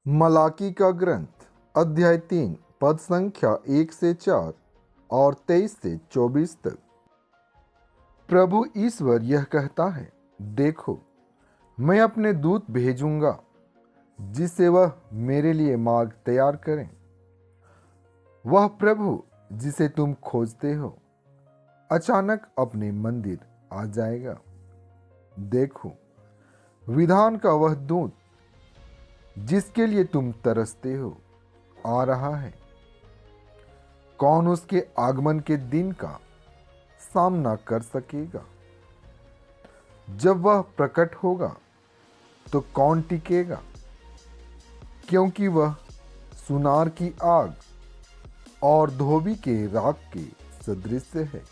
मलाकी का ग्रंथ अध्याय 3 पद संख्या 1 से 4 और 23 से 24 तक। प्रभु ईश्वर यह कहता है, देखो मैं अपने दूत भेजूंगा जिससे वह मेरे लिए मार्ग तैयार करें। वह प्रभु जिसे तुम खोजते हो अचानक अपने मंदिर आ जाएगा। देखो विधान का वह दूत जिसके लिए तुम तरसते हो आ रहा है। कौन उसके आगमन के दिन का सामना कर सकेगा? जब वह प्रकट होगा तो कौन टिकेगा? क्योंकि वह सुनार की आग और धोबी के राख के सदृश है।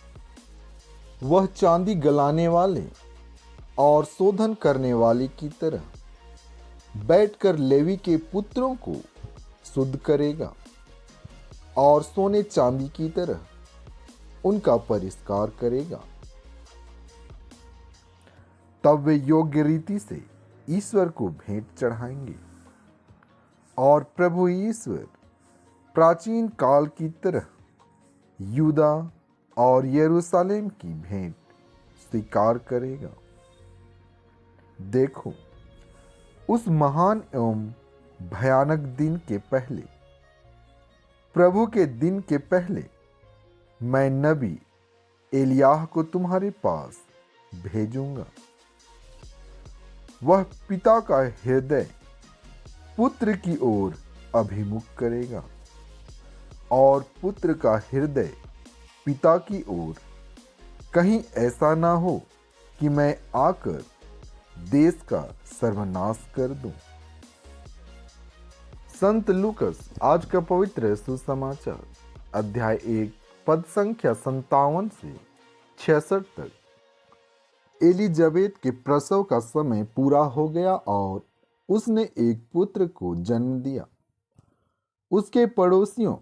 वह चांदी गलाने वाले और शोधन करने वाले की तरह बैठकर लेवी के पुत्रों को शुद्ध करेगा और सोने चांदी की तरह उनका परिष्कार करेगा। तब वे योग्य रीति से ईश्वर को भेंट चढ़ाएंगे और प्रभु ईश्वर प्राचीन काल की तरह यूदा और यरूशलेम की भेंट स्वीकार करेगा। देखो उस महान एवं भयानक दिन के पहले, प्रभु के दिन के पहले, मैं नबी एलियाह को तुम्हारे पास भेजूंगा। वह पिता का हृदय पुत्र की ओर अभिमुख करेगा और पुत्र का हृदय पिता की ओर, कहीं ऐसा ना हो कि मैं आकर देश का सर्वनाश कर दूं। संत लूकस आज का पवित्र सुसमाचार अध्याय 1 पद संख्या 57 से 66 तक। एलिजाबेत के प्रसव का समय पूरा हो गया और उसने एक पुत्र को जन्म दिया। उसके पड़ोसियों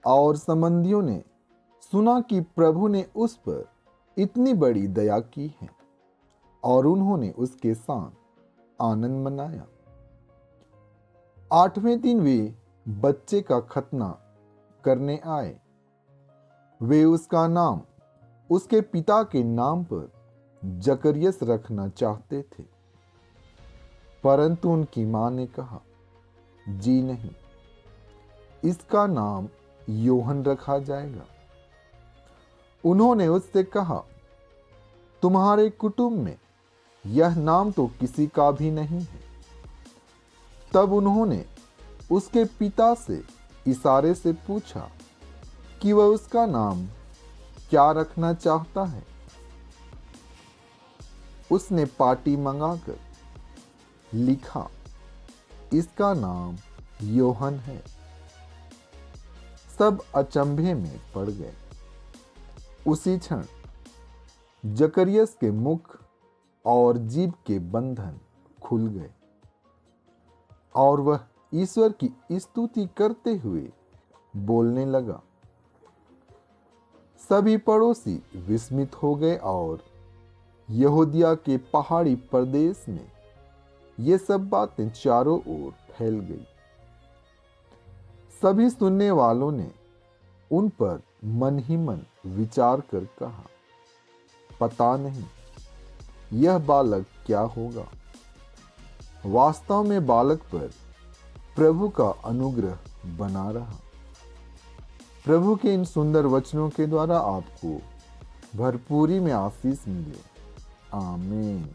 और संबंधियों ने सुना कि प्रभु ने उस पर इतनी बड़ी दया की है और उन्होंने उसके साथ आनंद मनाया। 8वें दिन वे बच्चे का खतना करने आए। वे उसका नाम उसके पिता के नाम पर जकरियस रखना चाहते थे, परंतु उनकी मां ने कहा, जी नहीं, इसका नाम योहन रखा जाएगा। उन्होंने उससे कहा, तुम्हारे कुटुंब में यह नाम तो किसी का भी नहीं है। तब उन्होंने उसके पिता से इशारे से पूछा कि वह उसका नाम क्या रखना चाहता है। उसने पाटी मंगाकर लिखा, इसका नाम योहन है। सब अचंभे में पड़ गए। उसी क्षण जकरियस के मुख और जीभ के बंधन खुल गए और वह ईश्वर की स्तुति करते हुए बोलने लगा। सभी पड़ोसी विस्मित हो गए और यहूदिया के पहाड़ी प्रदेश में ये सब बातें चारों ओर फैल गई। सभी सुनने वालों ने उन पर मन ही मन विचार कर कहा, पता नहीं यह बालक क्या होगा। वास्तव में बालक पर प्रभु का अनुग्रह बना रहा। प्रभु के इन सुंदर वचनों के द्वारा आपको भरपूरी में आशीष मिले। आमीन।